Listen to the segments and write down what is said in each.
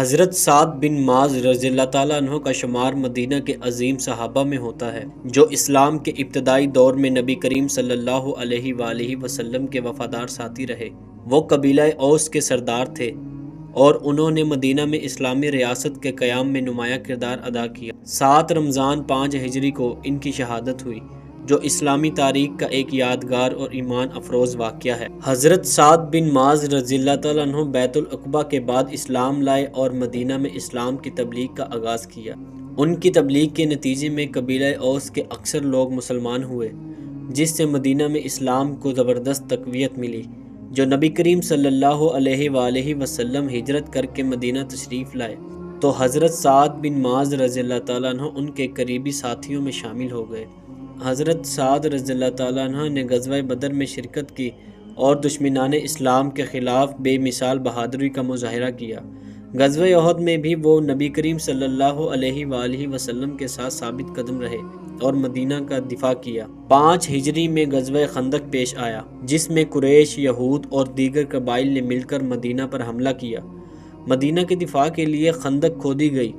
حضرت سعد بن معاذ رضی اللہ تعالیٰ عنہ کا شمار مدینہ کے عظیم صحابہ میں ہوتا ہے جو اسلام کے ابتدائی دور میں نبی کریم صلی اللہ علیہ وآلہ وسلم کے وفادار ساتھی رہے۔ وہ قبیلہ اوس کے سردار تھے اور انہوں نے مدینہ میں اسلامی ریاست کے قیام میں نمایاں کردار ادا کیا۔ 7 رمضان 5 ہجری کو ان کی شہادت ہوئی، جو اسلامی تاریخ کا ایک یادگار اور ایمان افروز واقعہ ہے۔ حضرت سعد بن معاذ رضی اللہ تعالیٰ عنہ بیت العقبہ کے بعد اسلام لائے اور مدینہ میں اسلام کی تبلیغ کا آغاز کیا۔ ان کی تبلیغ کے نتیجے میں قبیلہ اوس کے اکثر لوگ مسلمان ہوئے، جس سے مدینہ میں اسلام کو زبردست تقویت ملی۔ جو نبی کریم صلی اللہ علیہ وآلہ وسلم ہجرت کر کے مدینہ تشریف لائے تو حضرت سعد بن معاذ رضی اللہ تعالیٰ عنہ ان کے قریبی ساتھیوں میں شامل ہو گئے۔ حضرت سعد رضی اللہ تعالیٰ عنہ نے غزوہ بدر میں شرکت کی اور دشمنان اسلام کے خلاف بے مثال بہادری کا مظاہرہ کیا۔ غزوہ احد میں بھی وہ نبی کریم صلی اللہ علیہ وآلہ وسلم کے ساتھ ثابت قدم رہے اور مدینہ کا دفاع کیا۔ 5 ہجری میں غزوہ خندق پیش آیا، جس میں قریش، یہود اور دیگر قبائل نے مل کر مدینہ پر حملہ کیا۔ مدینہ کے دفاع کے لیے خندق کھودی گئی،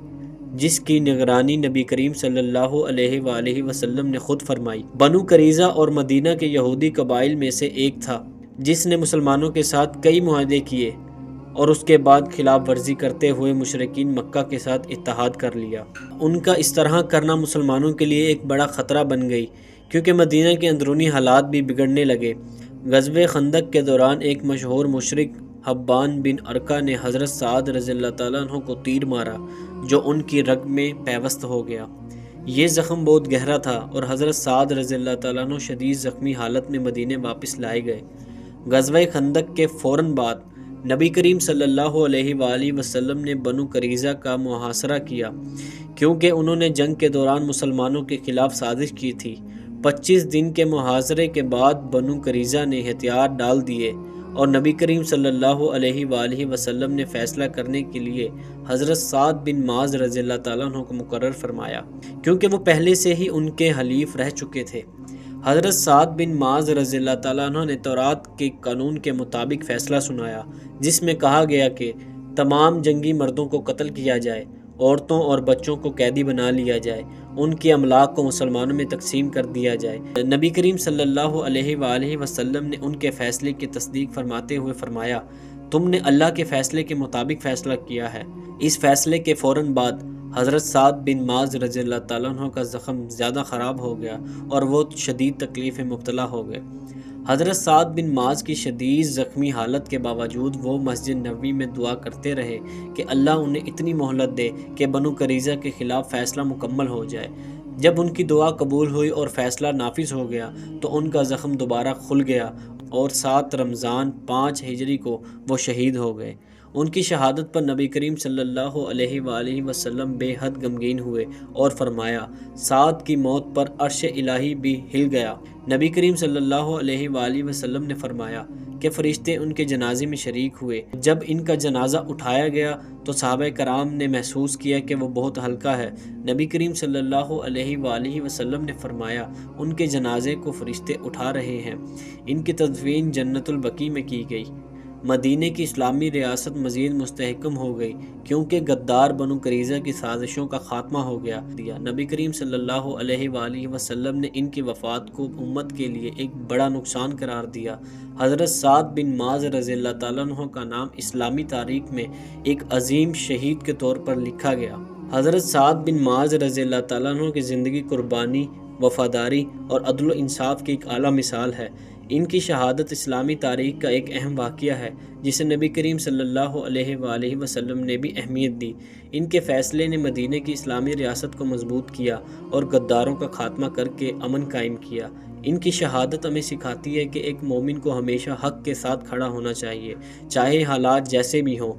جس کی نگرانی نبی کریم صلی اللہ علیہ وآلہ وسلم نے خود فرمائی۔ بنو قریظہ اور مدینہ کے یہودی قبائل میں سے ایک تھا، جس نے مسلمانوں کے ساتھ کئی معاہدے کیے اور اس کے بعد خلاف ورزی کرتے ہوئے مشرکین مکہ کے ساتھ اتحاد کر لیا۔ ان کا اس طرح کرنا مسلمانوں کے لیے ایک بڑا خطرہ بن گئی، کیونکہ مدینہ کے اندرونی حالات بھی بگڑنے لگے۔ غزوہ خندق کے دوران ایک مشہور مشرک حبان بن ارقہ نے حضرت سعد رضی اللہ تعالیٰ عنہ کو تیر مارا، جو ان کی رگ میں پیوست ہو گیا۔ یہ زخم بہت گہرا تھا اور حضرت سعد رضی اللہ تعالیٰ عنہ شدید زخمی حالت میں مدینے واپس لائے گئے۔ غزوہ خندق کے فوراً بعد نبی کریم صلی اللہ علیہ وآلہ وسلم نے بنو قریظہ کا محاصرہ کیا، کیونکہ انہوں نے جنگ کے دوران مسلمانوں کے خلاف سازش کی تھی۔ 25 دن کے محاصرے کے بعد بنو قریظہ نے ہتھیار ڈال دیے اور نبی کریم صلی اللہ علیہ وآلہ وسلم نے فیصلہ کرنے کے لیے حضرت سعد بن معاذ رضی اللہ تعالیٰ عنہ کو مقرر فرمایا، کیونکہ وہ پہلے سے ہی ان کے حلیف رہ چکے تھے۔ حضرت سعد بن معاذ رضی اللہ تعالیٰ عنہ نے تورات کے قانون کے مطابق فیصلہ سنایا، جس میں کہا گیا کہ تمام جنگی مردوں کو قتل کیا جائے، عورتوں اور بچوں کو قیدی بنا لیا جائے، ان کی املاک کو مسلمانوں میں تقسیم کر دیا جائے۔ نبی کریم صلی اللہ علیہ وآلہ وسلم نے ان کے فیصلے کی تصدیق فرماتے ہوئے فرمایا، تم نے اللہ کے فیصلے کے مطابق فیصلہ کیا ہے۔ اس فیصلے کے فوراً بعد حضرت سعد بن معاذ رضی اللہ تعالیٰ عنہ کا زخم زیادہ خراب ہو گیا اور وہ شدید تکلیف میں مبتلا ہو گئے۔ حضرت سعد بن معاذ کی شدید زخمی حالت کے باوجود وہ مسجد نبوی میں دعا کرتے رہے کہ اللہ انہیں اتنی مہلت دے کہ بنو قریظہ کے خلاف فیصلہ مکمل ہو جائے۔ جب ان کی دعا قبول ہوئی اور فیصلہ نافذ ہو گیا تو ان کا زخم دوبارہ کھل گیا اور 7 رمضان 5 ہجری کو وہ شہید ہو گئے۔ ان کی شہادت پر نبی کریم صلی اللہ علیہ وآلہ وسلم بے حد غمگین ہوئے اور فرمایا، سعد کی موت پر عرش الہی بھی ہل گیا۔ نبی کریم صلی اللہ علیہ وآلہ وسلم نے فرمایا کہ فرشتے ان کے جنازے میں شریک ہوئے۔ جب ان کا جنازہ اٹھایا گیا تو صحابہ کرام نے محسوس کیا کہ وہ بہت ہلکا ہے۔ نبی کریم صلی اللہ علیہ وآلہ وسلم نے فرمایا، ان کے جنازے کو فرشتے اٹھا رہے ہیں۔ ان کی تدفین جنت البقیع میں کی گئی۔ مدینہ کی اسلامی ریاست مزید مستحکم ہو گئی، کیونکہ غدار بنو قریظہ کی سازشوں کا خاتمہ ہو گیا۔ نبی کریم صلی اللہ علیہ وآلہ وسلم نے ان کی وفات کو امت کے لیے ایک بڑا نقصان قرار دیا۔ حضرت سعد بن معاذ رضی اللہ تعالیٰ عنہ کا نام اسلامی تاریخ میں ایک عظیم شہید کے طور پر لکھا گیا۔ حضرت سعد بن معاذ رضی اللہ تعالیٰ عنہ کی زندگی قربانی، وفاداری اور عدل و انصاف کی ایک اعلیٰ مثال ہے۔ ان کی شہادت اسلامی تاریخ کا ایک اہم واقعہ ہے، جسے نبی کریم صلی اللہ علیہ وآلہ وسلم نے بھی اہمیت دی۔ ان کے فیصلے نے مدینہ کی اسلامی ریاست کو مضبوط کیا اور غداروں کا خاتمہ کر کے امن قائم کیا۔ ان کی شہادت ہمیں سکھاتی ہے کہ ایک مومن کو ہمیشہ حق کے ساتھ کھڑا ہونا چاہیے، چاہے حالات جیسے بھی ہوں۔